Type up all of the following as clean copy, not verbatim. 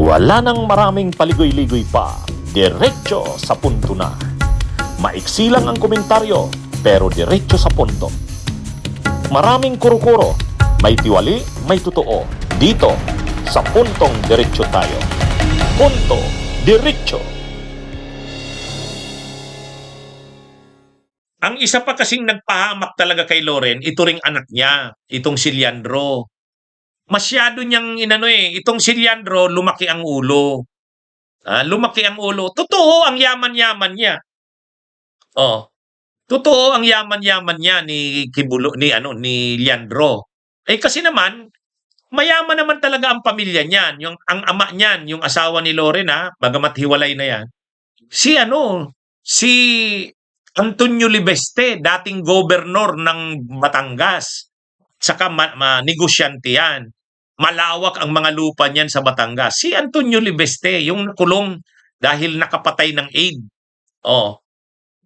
Wala nang maraming paligoy-ligoy pa, diretso sa punto na. Maiksi lang ang komentaryo, pero diretso sa punto. Maraming kuro-kuro, may tiwali, may totoo. Dito, sa puntong diretso tayo. Punto, diretso. Ang isa pa kasing nagpahamak talaga kay Loren, ito ring anak niya, itong si Leandro. Masyado niyang itong si Leandro, lumaki ang ulo. Lumaki ang ulo. Totoo ang yaman-yaman niya. Oh, totoo ang yaman-yaman niya ni ni Leandro. Kasi naman mayaman naman talaga ang pamilya niyan. Ang ama niyan, yung asawa ni Loren bagamat hiwalay na yan. Si Antonio Libeste, dating gobernador ng Batangas. Saka negosyante yan. Malawak ang mga lupa niyan sa Batangas. Si Antonio Libeste, yung nakulong dahil nakapatay ng AIDS.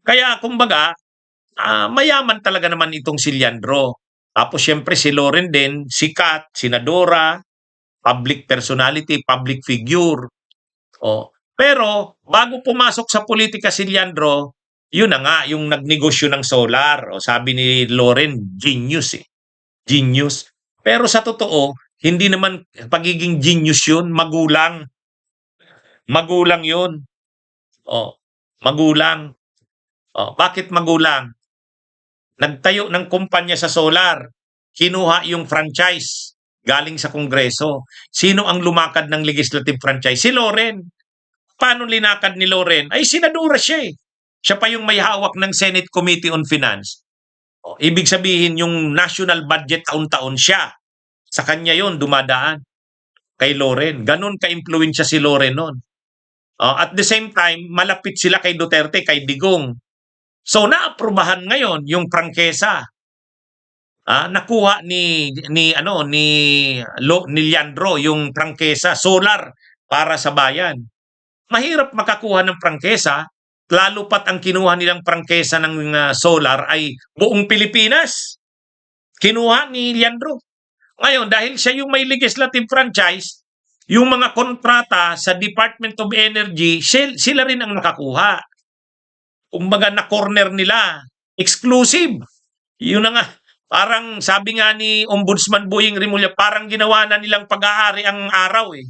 Kaya kumbaga, mayaman talaga naman itong si Leandro. Tapos syempre si Loren din, sikat, senadora, public personality, public figure. Pero bago pumasok sa politika si Leandro, yun na nga, yung nagnegosyo ng solar. Sabi ni Loren, genius eh. Genius. Pero sa totoo, hindi naman pagiging genius yun, magulang. Magulang yun. Magulang. Bakit magulang? Nagtayo ng kumpanya sa solar. Kinuha yung franchise galing sa Kongreso. Sino ang lumakad ng legislative franchise? Si Loren. Paano linakad ni Loren? Ay, senadora siya eh. Siya pa yung may hawak ng Senate Committee on Finance. Ibig sabihin, yung national budget taon-taon siya. Sa kanya yon dumadaan. Kay Loren. Ganon ka-impluensya si Loren nun. At the same time, malapit sila kay Duterte, kay Digong. So, naaprubahan ngayon yung prangkesa. Nakuha ni Leandro yung prangkesa, solar para sa bayan. Mahirap makakuha ng prangkesa, lalo pat ang kinuha nilang prangkesa ng solar ay buong Pilipinas. Kinuha ni Leandro. Ngayon, dahil siya yung may legislative franchise, yung mga kontrata sa Department of Energy, sila rin ang nakakuha. Kumbaga na-corner nila. Exclusive. Yun na nga. Parang sabi nga ni Ombudsman Boying Rimulya, parang ginawa na nilang pag-aari ang araw eh.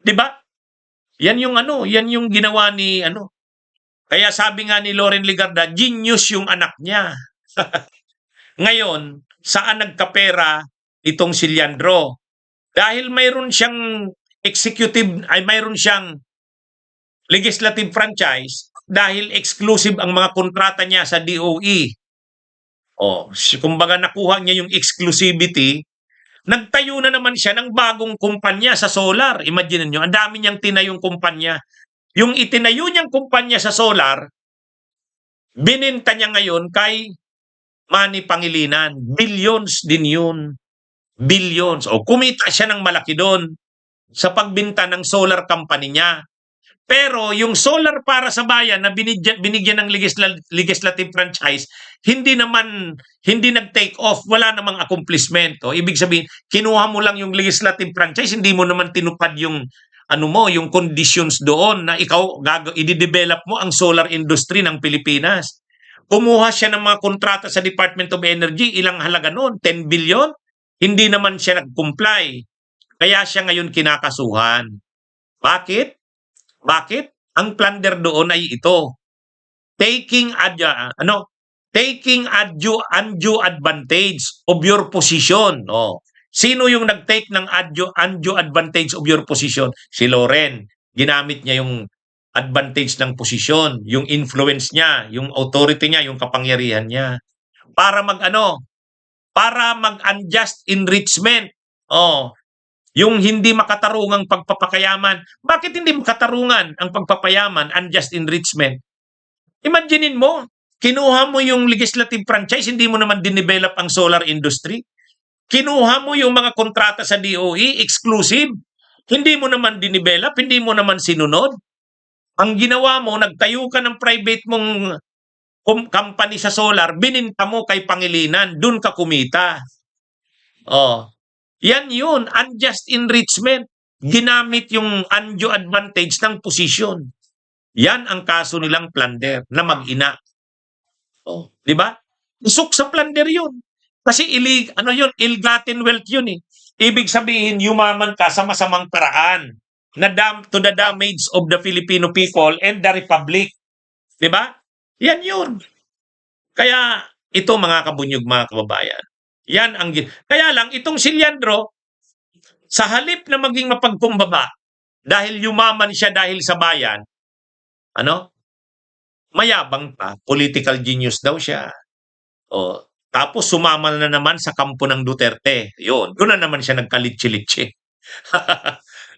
'Di ba? Yan yung ginawa ni Kaya sabi nga ni Loren Legarda, genius yung anak niya. Ngayon, saan nagkapera itong si Leandro? Dahil mayroon siyang mayroon siyang legislative franchise dahil exclusive ang mga kontrata niya sa DOE. Kumbaga nakuha niya yung exclusivity, nagtayo na naman siya ng bagong kumpanya sa solar. Imagine niyo, ang dami niyang tinayong kumpanya. Yung itinayo niyang kumpanya sa solar, bininta niya ngayon kay Manny Pangilinan. Billions din yun. Billions. Kumita siya ng malaki doon sa pagbinta ng solar company niya. Pero yung solar para sa bayan na binigyan ng legislative franchise, hindi nag-take off, wala namang accomplishment. Ibig sabihin, kinuha mo lang yung legislative franchise, hindi mo naman tinupad yung yung conditions doon na ikaw i-develop mo ang solar industry ng Pilipinas. Kumuha siya ng mga kontrata sa Department of Energy, ilang halaga noon? 10 billion? Hindi naman siya nag-comply. Kaya siya ngayon kinakasuhan. Bakit? Ang plunder doon ay ito. Taking undue advantage of your position. Sino yung nag-take ng undue advantage of your position? Si Loren. Ginamit niya yung advantage ng posisyon, yung influence niya, yung authority niya, yung kapangyarihan niya. Para mag-unjust enrichment. Yung hindi makatarungang pagpapakayaman. Bakit hindi makatarungan ang pagpapayaman, unjust enrichment? Imaginein mo, kinuha mo yung legislative franchise, hindi mo naman dinevelop ang solar industry. Kinuha mo yung mga kontrata sa DOE, exclusive. Hindi mo naman dinevelop, hindi mo naman sinunod. Ang ginawa mo, nagtayo ka ng private mong company sa solar, bininta mo kay Pangilinan, dun ka kumita. Yan yun, unjust enrichment. ginamit yung undue advantage ng posisyon. Yan ang kaso nilang plunder na mag-ina. Oh, di ba? Usok sa plunder yun. Kasi ill-gotten wealth yun eh. Ibig sabihin, yumaman ka sa masamang paraan na to the damage of the Filipino people and the Republic. Di ba? Yan yun. Kaya ito mga kabunyog, mga kababayan. Yan ang kaya lang itong si Leandro, sa halip na maging mapagkumbaba dahil yumaman siya dahil sa bayan, mayabang pa, political genius daw siya. O, tapos sumama na naman sa kampo ng Duterte. Yun, doon na naman siya nagkalitsi-litsi.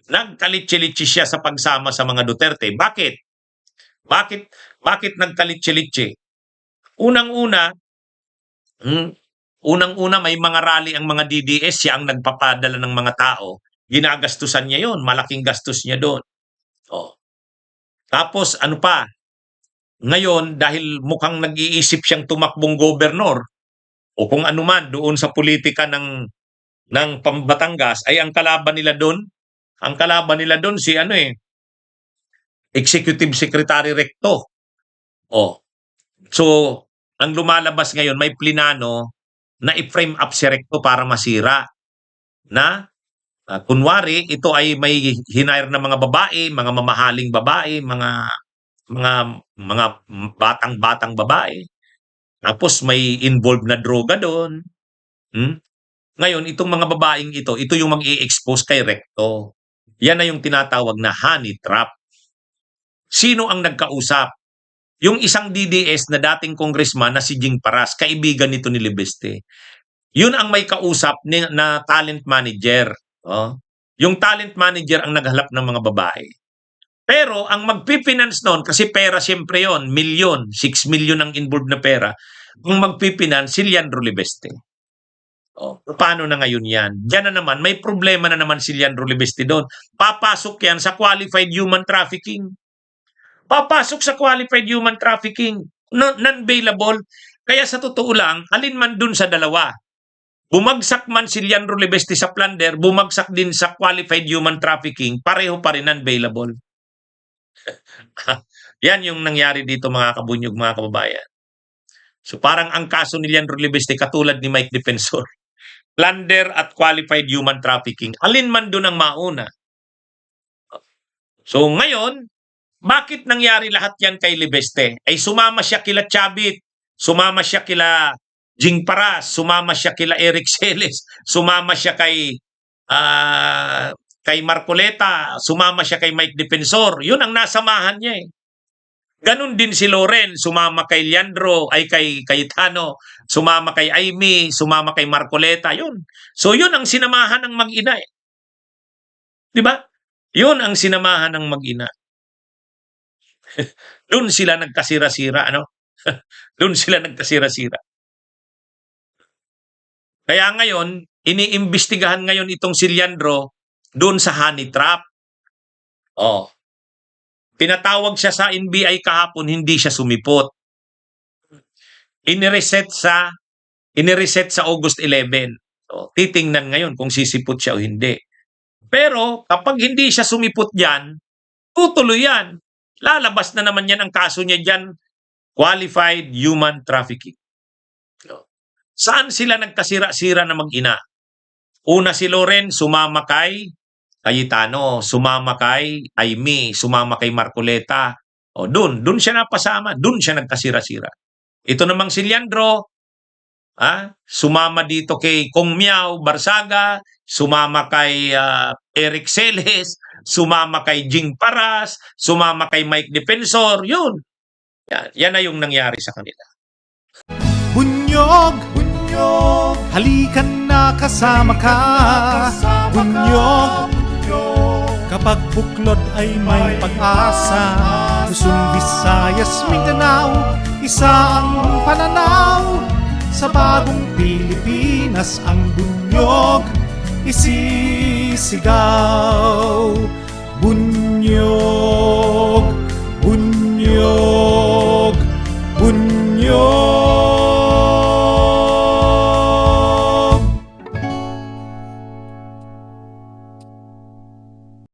Nagkalitsi-litsi siya sa pagsama sa mga Duterte. Bakit? Bakit nagkalitsi-litsi? Unang-una, may mga rally ang mga DDS, siya ang nagpapadala ng mga tao. Ginagastusan niya yon, malaking gastos niya doon. Oh. Tapos ano pa? Ngayon, dahil mukhang nag-iisip siyang tumakbong gobernador o kung ano man doon sa politika ng Batangas, ay ang kalaban nila doon si Executive Secretary Recto. Oh. So, ang lumalabas ngayon, may plinano na i-frame up si Recto para masira. Na, kunwari, ito ay may hinire na mga babae, mga mamahaling babae, mga batang-batang babae. Tapos may involved na droga doon. Ngayon, itong mga babaeng ito yung mag-i-expose kay Recto. Yan na yung tinatawag na honey trap. Sino ang nagkausap? Yung isang DDS na dating congressman na si Jing Paras, kaibigan nito ni Libeste. Yun ang may kausap na talent manager. Oh. Yung talent manager ang naghalap ng mga babae. Pero ang magpipinance noon, kasi pera siyempre yon, 6 million ang involved na pera, ang magpipinance si Leandro Libeste. Oh, paano na ngayon yan? Diyan na naman, may problema na naman si Leandro Libeste doon. Papasok yan sa qualified human trafficking. Papasok sa qualified human trafficking. Non-bailable. Kaya sa totoo lang, alin man dun sa dalawa. Bumagsak man si Leandro Libeste sa plunder, bumagsak din sa qualified human trafficking, pareho pa rin non-bailable. Yan yung nangyari dito mga kabunyog, mga kababayan. So parang ang kaso ni Leandro Libeste katulad ni Mike Defensor. Plunder at qualified human trafficking. Alin man dun ang mauna. So ngayon, bakit nangyari lahat yan kay Libeste? Ay sumama siya kila Chavit, sumama siya kila Jing Paras, sumama siya kila Eric Celes, sumama siya kay Marcoleta, sumama siya kay Mike Defensor. Yun ang nasamahan niya eh. Ganon din si Loren, sumama kay Leandro, ay kay Cayetano, sumama kay Amy, sumama kay Marcoleta, yun. So yun ang sinamahan ng mag-ina eh. Di ba? Yun ang sinamahan ng mag-ina. Doon sila nagkasira-sira, Doon sila nagkasira-sira. Kaya ngayon, iniimbestigahan ngayon itong si Leandro doon sa honey trap. Oh. Pinatawag siya sa NBI kahapon, hindi siya sumipot. Inireset sa August 11. So, titingnan ngayon kung sisipot siya o hindi. Pero kapag hindi siya sumipot diyan, tutuloy yan. Lalabas na naman yan ang kaso niya dyan, qualified human trafficking. Saan sila nagkasira-sira na mag-ina? Una si Loren, sumama kay Cayetano, sumama kay Amy, sumama kay Marcoleta. O doon siya napasama, doon siya nagkasira-sira. Ito namang si Leandro, sumama dito kay Kong Miao Barsaga, sumama kay Eric Celes, sumama kay Jing Paras, sumama kay Mike Defensor, yun. Yan na yung nangyari sa kanila. Bunyog, halikan na kasama ka. Bunyog, kapag buklod ay may pag-asa. Luzon, Visayas, Mindanao, isa ang pananaw. Sa bagong Pilipinas ang bunyog isisigaw. Bunyog, bunyog.